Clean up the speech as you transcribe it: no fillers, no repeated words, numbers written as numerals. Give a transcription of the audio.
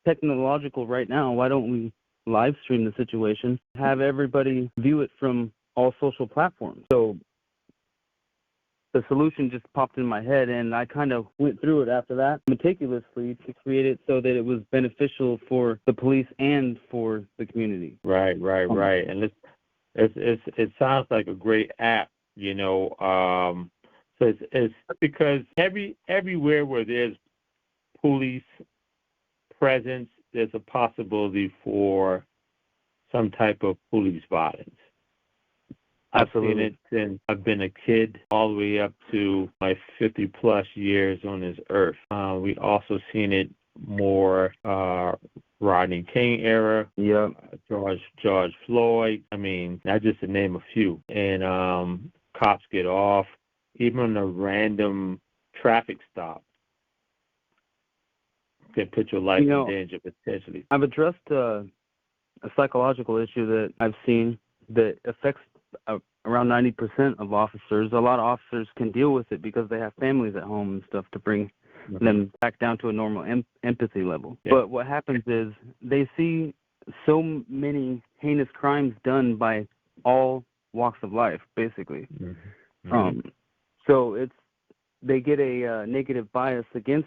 technological right now. Why don't we live stream the situation, have everybody view it from all social platforms? So the solution just popped in my head, and I kind of went through it after that meticulously to create it so that it was beneficial for the police and for the community. Right. And it sounds like a great app, you know. So it's because everywhere where there's police presence, there's a possibility for some type of police violence. Absolutely. I've seen it since I've been a kid all the way up to my 50-plus years on this earth. We also seen it more Rodney King era, George Floyd. I mean, not just to name a few. And cops get off, even on a random traffic stop, can put your life in danger potentially. I've addressed a psychological issue that I've seen that affects around 90% of officers. A lot of officers can deal with it because they have families at home and stuff to bring them back down to a normal empathy level. Yeah. But what happens is they see so many heinous crimes done by all walks of life, basically. So they get a negative bias against